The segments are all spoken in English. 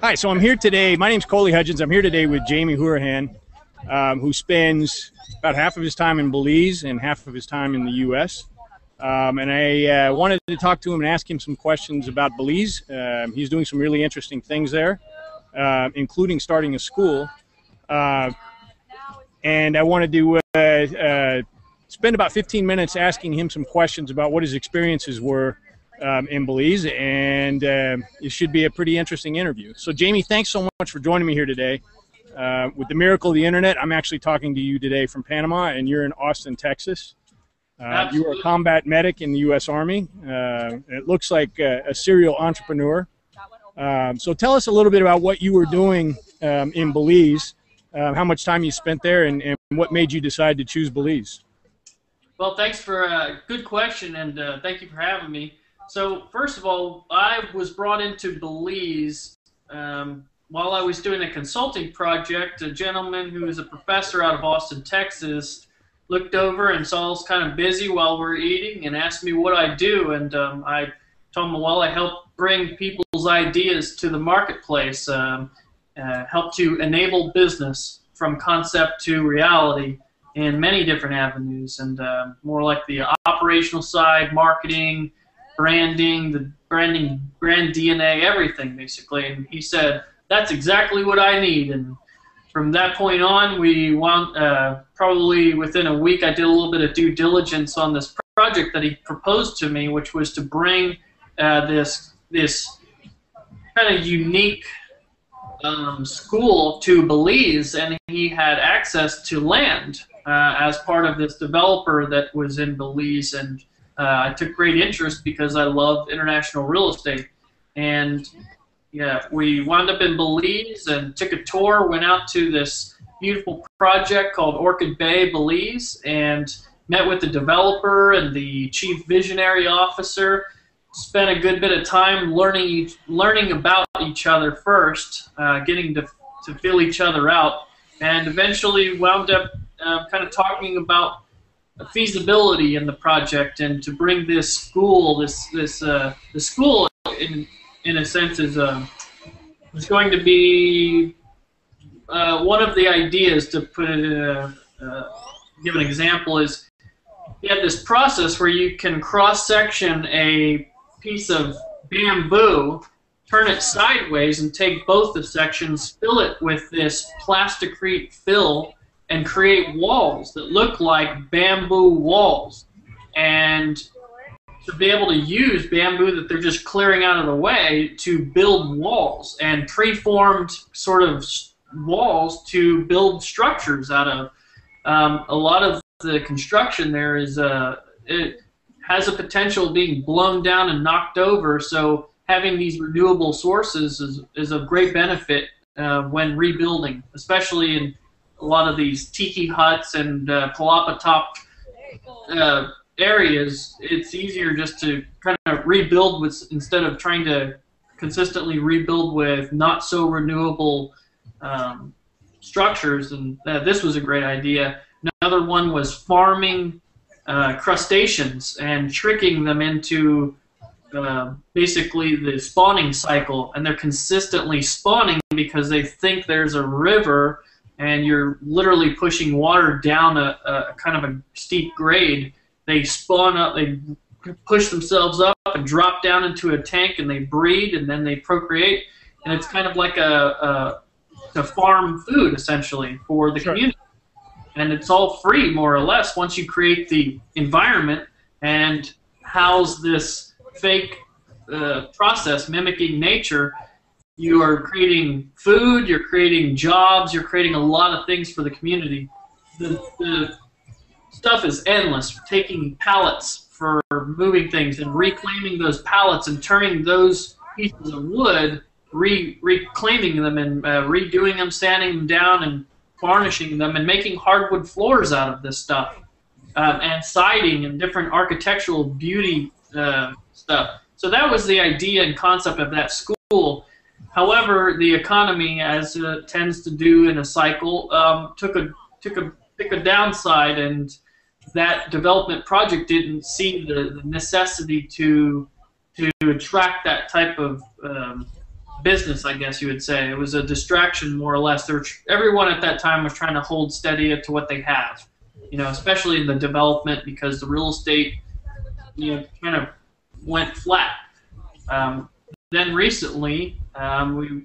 Hi, so I'm here today. My name's Coley Hudgens. I'm here today with Jamie Hourihan, who spends about half of his time in Belize and half of his time in the U.S. And I wanted to talk to him and ask him some questions about Belize. He's doing some really interesting things there, including starting a school. And I wanted to spend about 15 minutes asking him some questions about what his experiences were in Belize, and it should be a pretty interesting interview. So, Jamie, thanks so much for joining me here today. With the miracle of the internet, I'm actually talking to you today from Panama, and you're in Austin, Texas. You are a combat medic in the U.S. Army. It looks like a serial entrepreneur. So tell us a little bit about what you were doing in Belize, how much time you spent there, and what made you decide to choose Belize. Well, thanks for a good question, and thank you for having me. So, first of all, I was brought into Belize while I was doing a consulting project. A gentleman who is a professor out of Austin, Texas, looked over and saw I was kind of busy while we were eating and asked me what I do. And I told him, well, I help bring people's ideas to the marketplace, help to enable business from concept to reality in many different avenues, and more like the operational side, marketing, branding, the brand DNA, everything basically. And he said, that's exactly what I need. And from that point on, we wound, probably within a week, I did a little bit of due diligence on this project that he proposed to me, which was to bring this kind of unique school to Belize, and he had access to land as part of this developer that was in Belize. And I took great interest because I love international real estate. And yeah, we wound up in Belize and took a tour, went out to this beautiful project called Orchid Bay, Belize, and met with the developer and the chief visionary officer. Spent a good bit of time learning about each other first, getting to feel each other out, and eventually wound up kind of talking about feasibility in the project, and to bring this school, the school in a sense is going to be one of the ideas, to put it give an example, is you have this process where you can cross-section a piece of bamboo, turn it sideways, and take both the sections, fill it with this plasticrete fill, and create walls that look like bamboo walls. And to be able to use bamboo that they're just clearing out of the way to build walls, and preformed sort of walls to build structures out of. A lot of the construction there is it has a potential of being blown down and knocked over, so having these renewable sources is of great benefit when rebuilding, especially in a lot of these tiki huts and palapa top areas. It's easier just to kind of rebuild with, instead of trying to consistently rebuild with not so renewable structures. And this was a great idea. Another one was farming crustaceans and tricking them into basically the spawning cycle, and they're consistently spawning because they think there's a river and you're literally pushing water down a kind of a steep grade. They spawn up, they push themselves up and drop down into a tank, and they breed, and then they procreate, and it's kind of like a farm food essentially for the community. And it's all free, more or less, once you create the environment and house this fake process mimicking nature. You are creating food, you're creating jobs, you're creating a lot of things for the community. The stuff is endless. Taking pallets for moving things and reclaiming those pallets and turning those pieces of wood, reclaiming them and redoing them, sanding them down and varnishing them, and making hardwood floors out of this stuff, and siding and different architectural beauty stuff. So that was the idea and concept of that school. However, the economy, as it tends to do in a cycle, took a downside, and that development project didn't see the necessity to attract that type of business, I guess you would say. It was a distraction, more or less. Everyone at that time was trying to hold steady to what they have, especially in the development, because the real estate, kind of went flat. Then recently,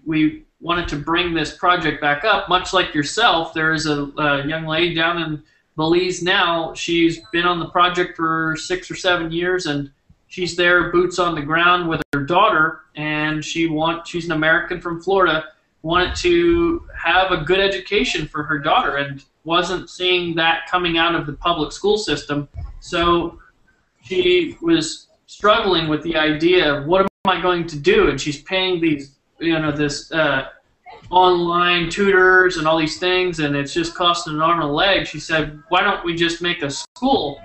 we wanted to bring this project back up. Much like yourself, there is a young lady down in Belize now. She's been on the project for 6 or 7 years, and she's there, boots on the ground with her daughter, and she's an American from Florida, wanted to have a good education for her daughter and wasn't seeing that coming out of the public school system. So she was struggling with the idea of, what am I going to do? And she's paying these, this online tutors and all these things, and it's just costing an arm and a leg. She said, why don't we just make a school?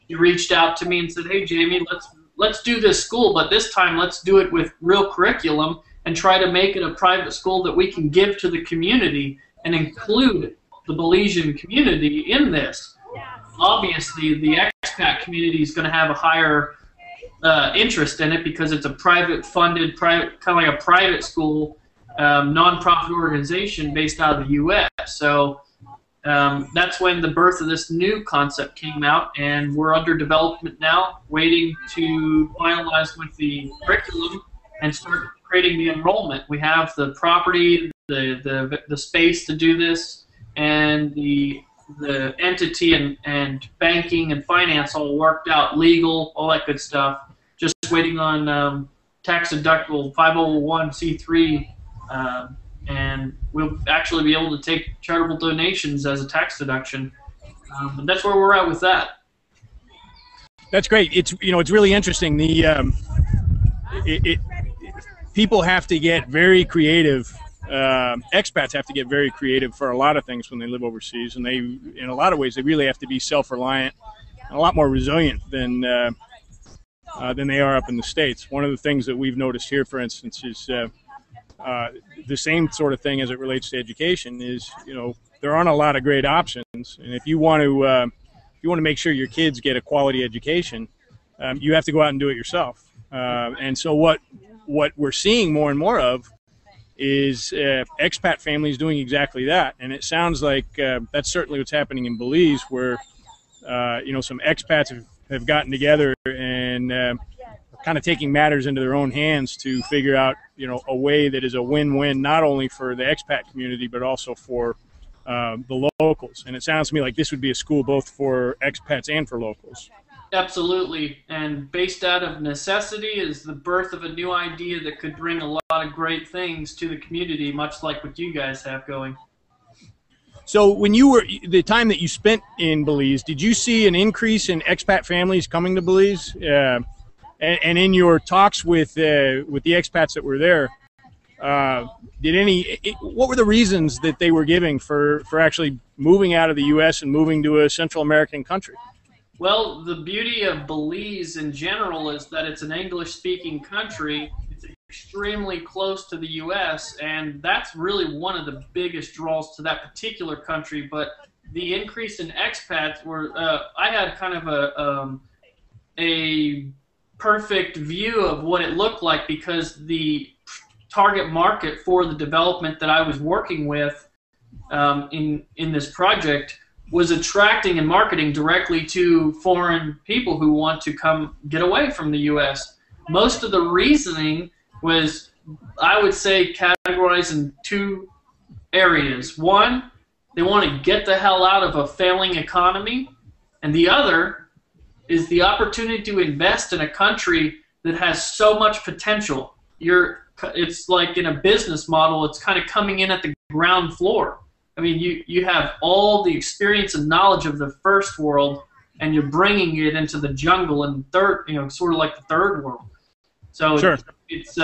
She reached out to me and said, hey, Jamie, let's do this school, but this time let's do it with real curriculum and try to make it a private school that we can give to the community and include the Belizean community in this. Obviously, the expat community is going to have a higher interest in it because it's a private-funded, kind of like a private school, nonprofit organization based out of the U.S. So that's when the birth of this new concept came out, and we're under development now, waiting to finalize with the curriculum and start creating the enrollment. We have the property, the space to do this, and the entity and banking and finance all worked out, legal, all that good stuff. Just waiting on tax deductible 501c3, and we'll actually be able to take charitable donations as a tax deduction. And that's where we're at with that. That's great. It's really interesting. People have to get very creative. Expats have to get very creative for a lot of things when they live overseas, and they, in a lot of ways, they really have to be self-reliant and a lot more resilient than they are up in the States. One of the things that we've noticed here, for instance, is the same sort of thing as it relates to education. Is there aren't a lot of great options, and if you want to make sure your kids get a quality education, you have to go out and do it yourself. And so what we're seeing more and more of is expat families doing exactly that. And it sounds like that's certainly what's happening in Belize, where some expats have gotten together and kind of taking matters into their own hands to figure out a way that is a win-win, not only for the expat community but also for the locals. And it sounds to me like this would be a school both for expats and for locals. Absolutely, and based out of necessity is the birth of a new idea that could bring a lot of great things to the community, much like what you guys have going. So when the time that you spent in Belize, did you see an increase in expat families coming to Belize? And in your talks with the expats that were there, what were the reasons that they were giving for actually moving out of the U.S. and moving to a Central American country? Well, the beauty of Belize in general is that it's an English-speaking country. It's extremely close to the U.S., and that's really one of the biggest draws to that particular country. But the increase in expats I had kind of a perfect view of what it looked like, because the target market for the development that I was working with in this project was attracting and marketing directly to foreign people who want to come get away from the U.S. Most of the reasoning was, I would say, categorized in two areas. One, they want to get the hell out of a failing economy, and the other is the opportunity to invest in a country that has so much potential. It's like in a business model, it's kind of coming in at the ground floor. I mean, you have all the experience and knowledge of the first world, and you're bringing it into the jungle and third, sort of like the third world. So sure. It's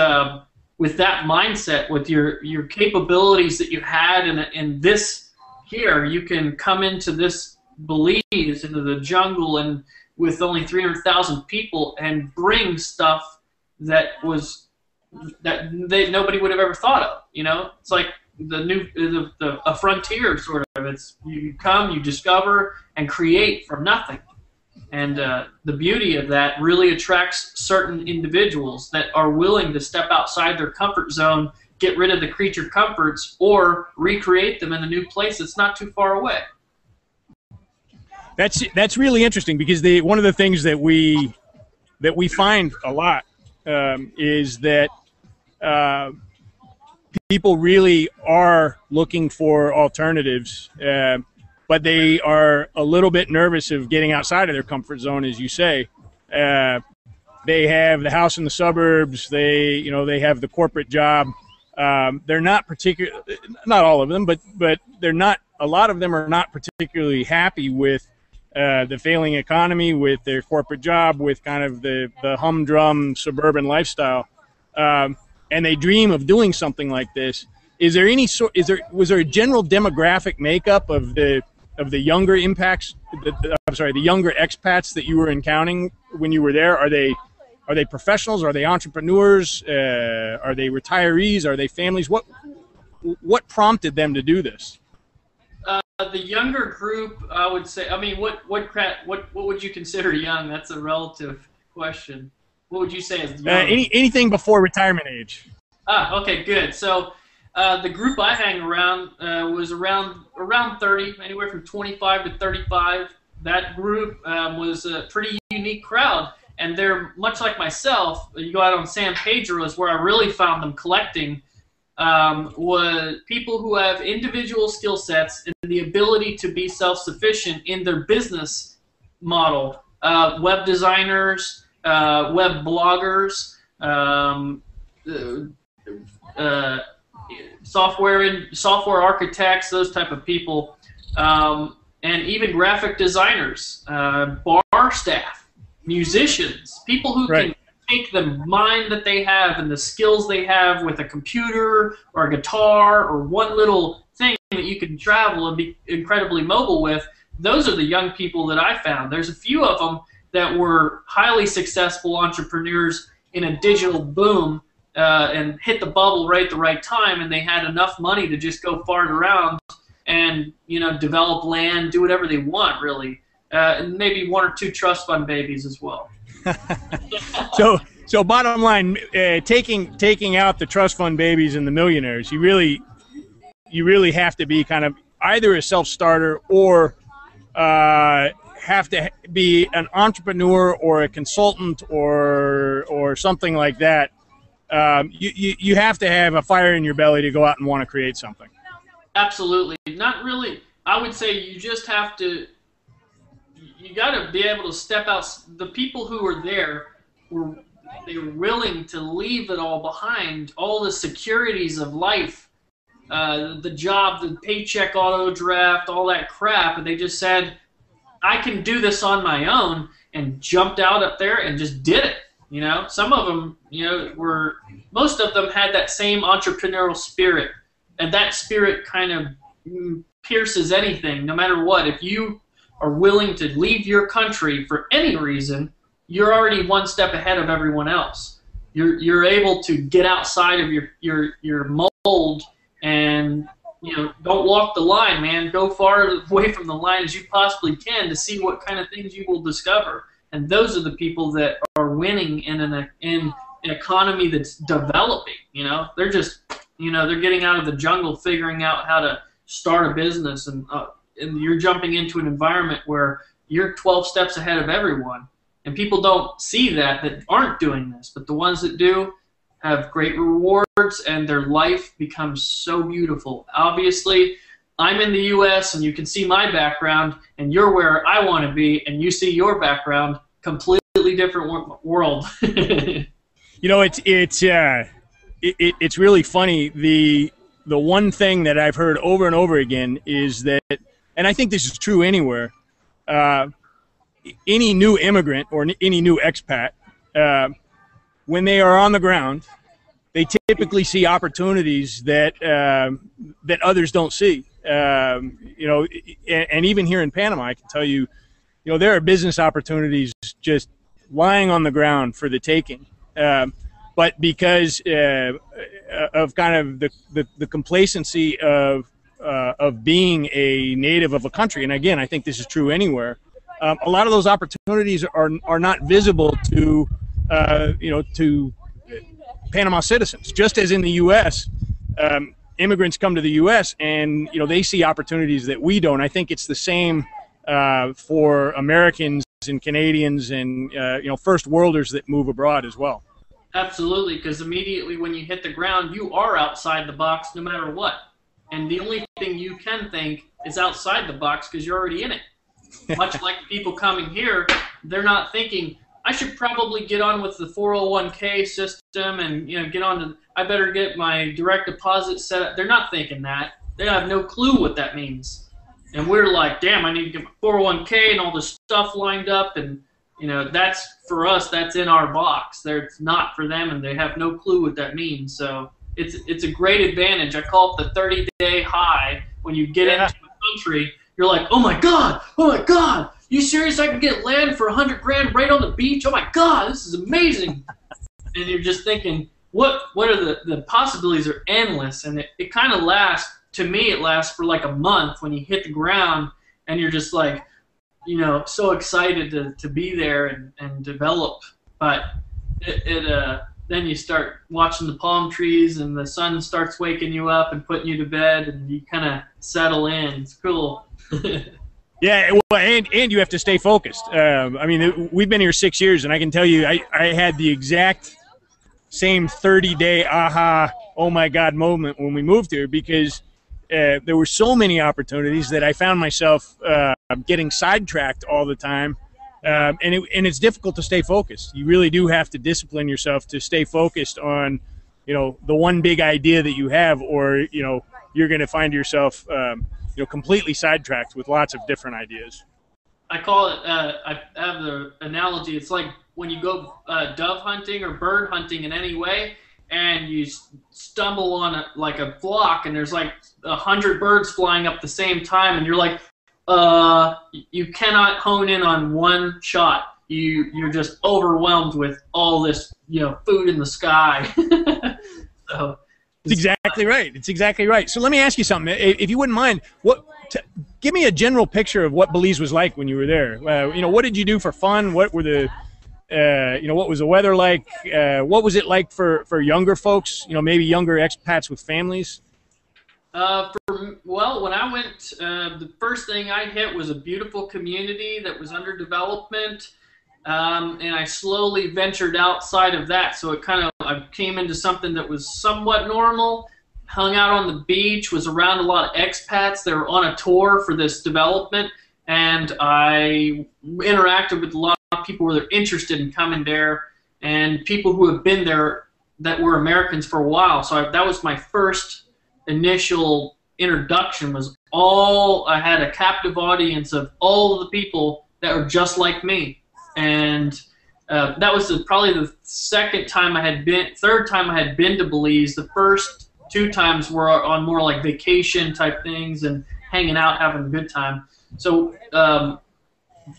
with that mindset, with your capabilities that you had in this here, you can come into this Belize, into the jungle, and with only 300,000 people, and bring stuff that nobody would have ever thought of. It's like a frontier sort of. It's you come, you discover, and create from nothing. And the beauty of that really attracts certain individuals that are willing to step outside their comfort zone get rid of the creature comforts or recreate them in a new place that's not too far away. That's really interesting, because one of the things that we find a lot is that people really are looking for alternatives, but they are a little bit nervous of getting outside of their comfort zone, as you say. They have the house in the suburbs. They have the corporate job. They're not not all of them, but they're not. A lot of them are not particularly happy with the failing economy, with their corporate job, with kind of the humdrum suburban lifestyle, and they dream of doing something like this. Was there a general demographic makeup of the younger the younger expats that you were encountering when you were there? Are they professionals? Are they entrepreneurs? Are they retirees? Are they families? What prompted them to do this? The younger group, I would say. I mean, what would you consider young? That's a relative question. What would you say is young? Anything before retirement age. Okay, good. So the group I hang around was around 30, anywhere from 25 to 35. That group was a pretty unique crowd, and they're much like myself. You go out on San Pedro is where I really found them collecting. Was people who have individual skill sets and the ability to be self-sufficient in their business model. Web designers, web bloggers, software architects, those type of people, and even graphic designers, bar staff, musicians, people who can take the mind that they have and the skills they have with a computer or a guitar or one little thing that you can travel and be incredibly mobile with. Those are the young people that I found. There's a few of them that were highly successful entrepreneurs in a digital boom and hit the bubble right at the right time, and they had enough money to just go fart around and develop land, do whatever they want, really. And maybe one or two trust fund babies as well. So bottom line, taking out the trust fund babies and the millionaires, you really have to be kind of either a self-starter or have to be an entrepreneur or a consultant or something like that. You have to have a fire in your belly to go out and want to create something. Absolutely. Not really. I would say you just have to. You got to be able to step out. The people who were there were willing to leave it all behind, all the securities of life, the job, the paycheck auto draft, all that crap, and they just said, I can do this on my own, and jumped out up there and just did it. Some of them, most of them had that same entrepreneurial spirit, and that spirit kind of pierces anything, no matter what. If you are willing to leave your country for any reason, you're already one step ahead of everyone else. You're able to get outside of your mold and don't walk the line, man. Go far away from the line as you possibly can to see what kind of things you will discover. And those are the people that are winning in an economy that's developing. They're just they're getting out of the jungle, figuring out how to start a business, and you're jumping into an environment where you're 12 steps ahead of everyone. And people don't see that aren't doing this. But the ones that do have great rewards, and their life becomes so beautiful. Obviously, I'm in the U.S., and you can see my background, and you're where I want to be, and you see your background, completely different world. It's really funny. The one thing that I've heard over and over again is that, and I think this is true anywhere, any new immigrant or any new expat, when they are on the ground, they typically see opportunities that others don't see. And even here in Panama, I can tell you, there are business opportunities just lying on the ground for the taking. But because of kind of the complacency of being a native of a country, and again, I think this is true anywhere, a lot of those opportunities are not visible to to Panama citizens. Just as in the U.S., immigrants come to the U.S. and they see opportunities that we don't. I think it's the same for Americans and Canadians and first worlders that move abroad as well. Absolutely, because immediately when you hit the ground, you are outside the box no matter what. And the only thing you can think is outside the box because you're already in it. Much like people coming here, they're not thinking, I should probably get on with the 401k system and get on to, I better get my direct deposit set up. They're not thinking that. They have no clue what that means. And we're like, damn, I need to get my 401k and all this stuff lined up, and that's for us. That's in our box. It's not for them, and they have no clue what that means. So it's a great advantage. I call it the 30-day high. When you get into a country, you're like, oh my god, you serious? I can get land for $100,000 right on the beach. Oh my god, this is amazing. And you're just thinking, what are the possibilities are endless, and it kind of lasts. To me, it lasts for like a month when you hit the ground, and you're just like, so excited to be there and develop. But then you start watching the palm trees, and the sun starts waking you up and putting you to bed, and you kind of settle in. It's cool. Yeah, well, and you have to stay focused. I mean, we've been here 6 years, and I can tell you, I had the exact same 30-day aha, oh my God moment when we moved here, because there were so many opportunities that I found myself getting sidetracked all the time, and it's difficult to stay focused. You really do have to discipline yourself to stay focused on, the one big idea that you have, or you're going to find yourself, completely sidetracked with lots of different ideas. I call it. I have the analogy. It's like when you go dove hunting or bird hunting in any way, and you stumble on a flock, and there's like 100 birds flying up the same time, and you're like, you cannot hone in on one shot. You're just overwhelmed with all this, food in the sky. So it's exactly right. It's exactly right. So let me ask you something, if you wouldn't mind. Give me a general picture of what Belize was like when you were there. What did you do for fun? What were the what was the weather like? What was it like for younger folks? Maybe younger expats with families. When I went, the first thing I hit was a beautiful community that was under development, and I slowly ventured outside of that. So I came into something that was somewhat normal. Hung out on the beach, was around a lot of expats that were on a tour for this development, and I interacted with a lot of people who were interested in coming there, and people who have been there that were Americans for a while. So that was my first initial introduction. I had a captive audience of all of the people that were just like me, and that was probably the third time I had been to Belize. The first 2 times were on more like vacation type things and hanging out, having a good time. So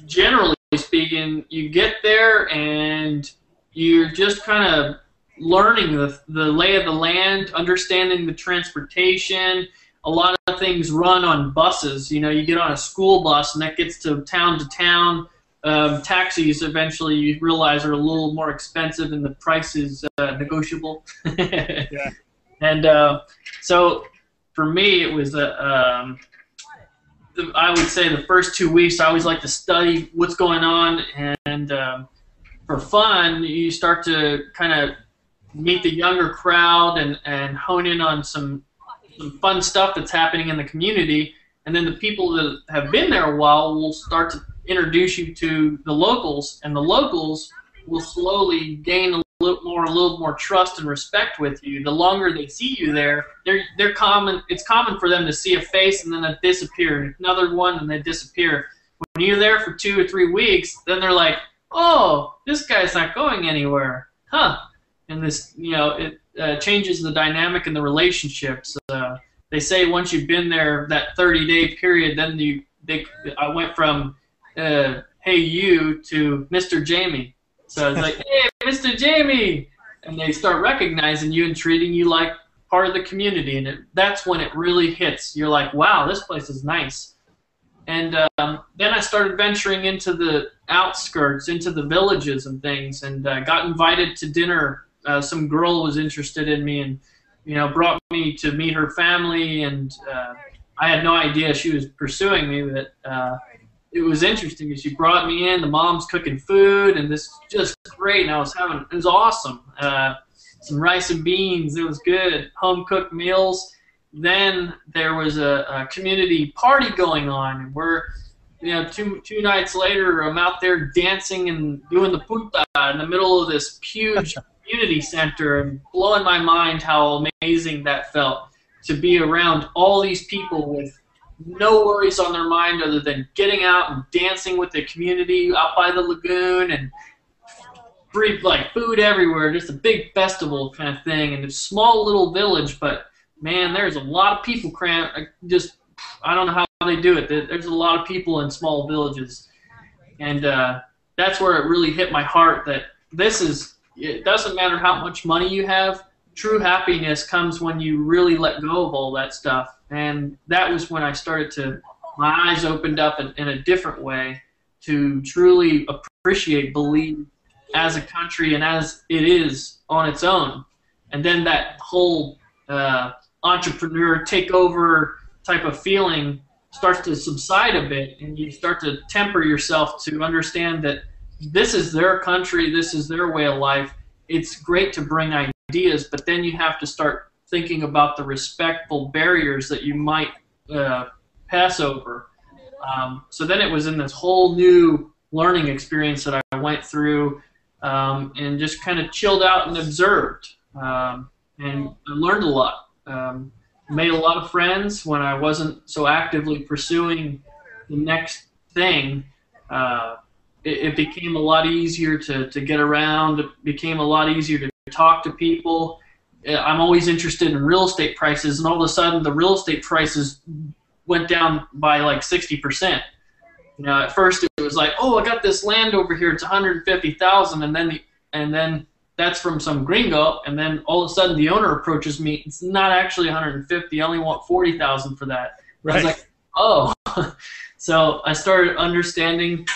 generally speaking, you get there and you're just kind of learning the lay of the land, understanding the transportation. A lot of things run on buses. You get on a school bus, and that gets to town. Taxis eventually you realize are a little more expensive, and the price is negotiable. Yeah. And so for me, it was I would say the first 2 weeks I always like to study what's going on, and for fun you start to kind of meet the younger crowd and hone in on some fun stuff that's happening in the community, and then the people that have been there a while will start to introduce you to the locals, and the locals will slowly gain a little more trust and respect with you. The longer they see you there, they're common. It's common for them to see a face and then they disappear, another one and they disappear. When you're there for 2 or 3 weeks, then they're like, "Oh, this guy's not going anywhere, huh?" And this, it changes the dynamic in the relationships. They say once you've been there that 30-day period, then I went from "Hey you" to "Mr. Jamie." So it's like, "Hey, Mr. Jamie," and they start recognizing you and treating you like part of the community, and that's when it really hits. You're like, "Wow, this place is nice." And then I started venturing into the outskirts, into the villages and things, and got invited to dinner. Some girl was interested in me, and brought me to meet her family, and I had no idea she was pursuing me, but it was interesting because she brought me in. The mom's cooking food, and this just great. And it was awesome. Some rice and beans. It was good. Home cooked meals. Then there was a community party going on, and we're, two nights later, I'm out there dancing and doing the puta in the middle of this huge community center, and blowing my mind how amazing that felt to be around all these people with no worries on their mind other than getting out and dancing with the community out by the lagoon, and free food everywhere, just a big festival kind of thing. And it's a small little village, but man, there's a lot of people I don't know how they do it. There's a lot of people in small villages, and that's where it really hit my heart that it doesn't matter how much money you have. True happiness comes when you really let go of all that stuff. And that was when my eyes opened up in a different way to truly appreciate Belize as a country and as it is on its own. And then that whole entrepreneur takeover type of feeling starts to subside a bit, and you start to temper yourself to understand that this is their country, this is their way of life. It's great to bring ideas, but then you have to start thinking about the respectful barriers that you might pass over. So then it was in this whole new learning experience that I went through, and just kind of chilled out and observed. And I learned a lot. Made a lot of friends when I wasn't so actively pursuing the next thing. It became a lot easier to get around. It became a lot easier to talk to people. I'm always interested in real estate prices, and all of a sudden the real estate prices went down by like 60%. At first it was like, oh, I got this land over here, it's $150,000, and then that's from some gringo, and then all of a sudden the owner approaches me. It's not actually 150. I only want 40,000 for that. Right. I was like, oh. So I started understanding,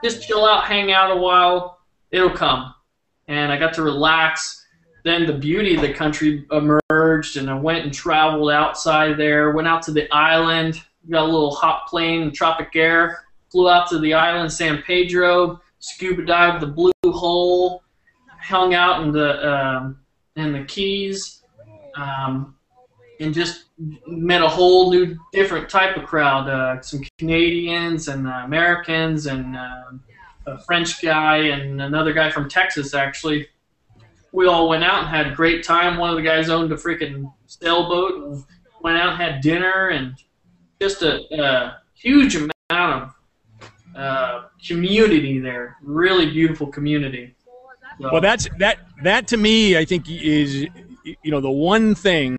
just chill out, hang out a while, it'll come. And I got to relax. Then the beauty of the country emerged, and I went and traveled outside there, went out to the island, got a little hot plane, Tropic Air, flew out to the island, San Pedro, scuba dived the Blue Hole, hung out in the Keys, and just met a whole new different type of crowd, some Canadians and Americans, and a French guy and another guy from Texas, actually. We all went out and had a great time. One of the guys owned a freaking sailboat, and went out and had dinner, and just a huge amount of community there. Really beautiful community. So. Well, that to me, I think, is the one thing.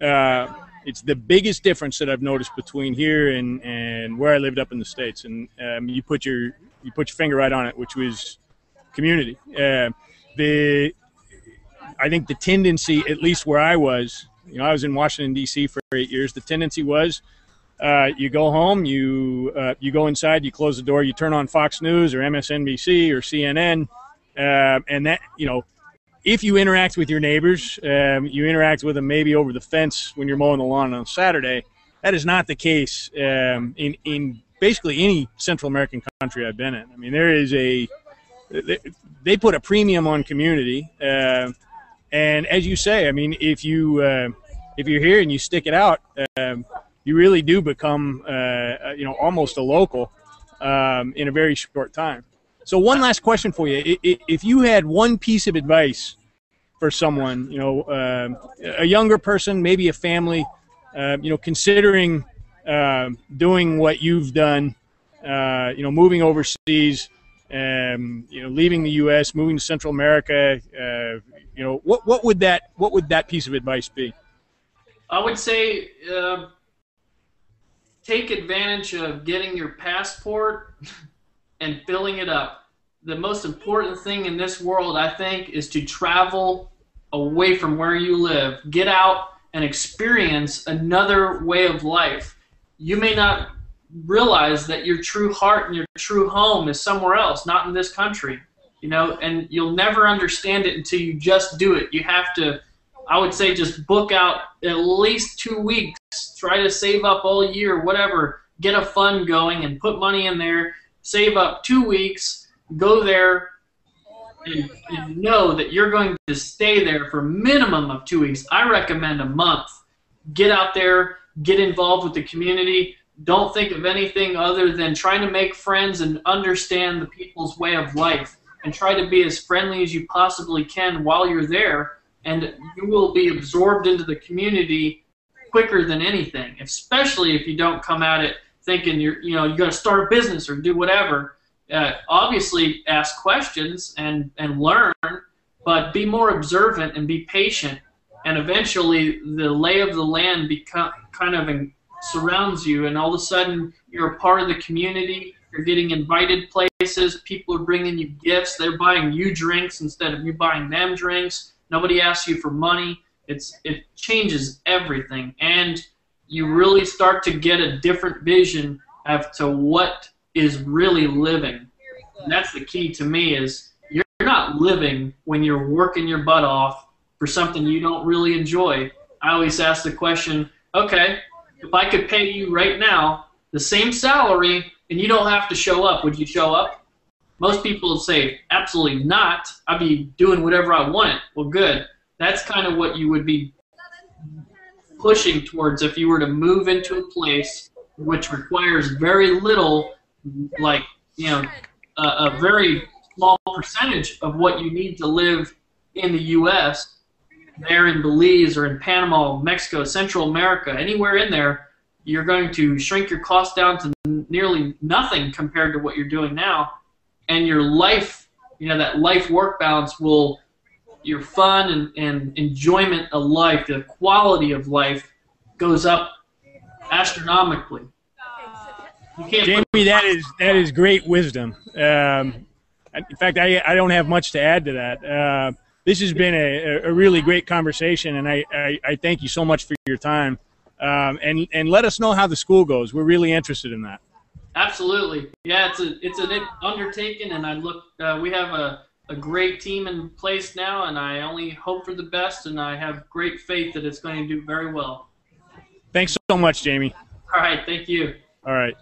It's the biggest difference that I've noticed between here and where I lived up in the States. And you put your finger right on it, which was community. I think the tendency, at least where I was, I was in Washington D.C. for 8 years. The tendency was, you go home, you go inside, you close the door, you turn on Fox News or MSNBC or CNN, and that, if you interact with your neighbors, you interact with them maybe over the fence when you're mowing the lawn on Saturday. That is not the case in basically any Central American country I've been in. I mean, they put a premium on community, and as you say, I mean, if you're here and you stick it out, you really do become almost a local in a very short time. So one last question for you: if you had one piece of advice for someone, a younger person, maybe a family, considering doing what you've done, moving overseas, leaving the U.S., moving to Central America, what would that piece of advice be? I would say take advantage of getting your passport and filling it up. The most important thing in this world, I think, is to travel away from where you live. Get out and experience another way of life. You may not realize that your true heart and your true home is somewhere else, not in this country, and you'll never understand it until you just do it. You have to I would say just book out at least 2 weeks. Try to save up all year, whatever. Get a fund going and put money in there. Save up 2 weeks. Go there and know that you're going to stay there for a minimum of 2 weeks. I recommend a month. Get out there. Get involved with the community. Don't think of anything other than trying to make friends and understand the people's way of life. And try to be as friendly as you possibly can while you're there. And you will be absorbed into the community quicker than anything, especially if you don't come at it thinking you got to start a business or do whatever. Obviously, ask questions and learn, but be more observant and be patient. And eventually, the lay of the land kind of surrounds you, and all of a sudden, you're a part of the community. You're getting invited places. People are bringing you gifts. They're buying you drinks instead of you buying them drinks. Nobody asks you for money. It changes everything, and you really start to get a different vision as to what is really living. And that's the key to me, is you're not living when you're working your butt off for something you don't really enjoy. I always ask the question, okay, if I could pay you right now the same salary and you don't have to show up, would you show up? Most people would say, absolutely not. I'd be doing whatever I want. Well, good. That's kind of what you would be pushing towards if you were to move into a place which requires very little, like, a very small percentage of what you need to live in the U.S. There in Belize or in Panama, Mexico, Central America, anywhere in there, you're going to shrink your costs down to nearly nothing compared to what you're doing now. And your life, that life-work balance your fun and enjoyment of life, the quality of life goes up astronomically. Jamie, that is great wisdom. In fact, I don't have much to add to that. This has been a really great conversation, and I thank you so much for your time. And let us know how the school goes. We're really interested in that. Absolutely. Yeah, it's an undertaking, and we have a great team in place now, and I only hope for the best, and I have great faith that it's going to do very well. Thanks so much, Jamie. All right, thank you. All right.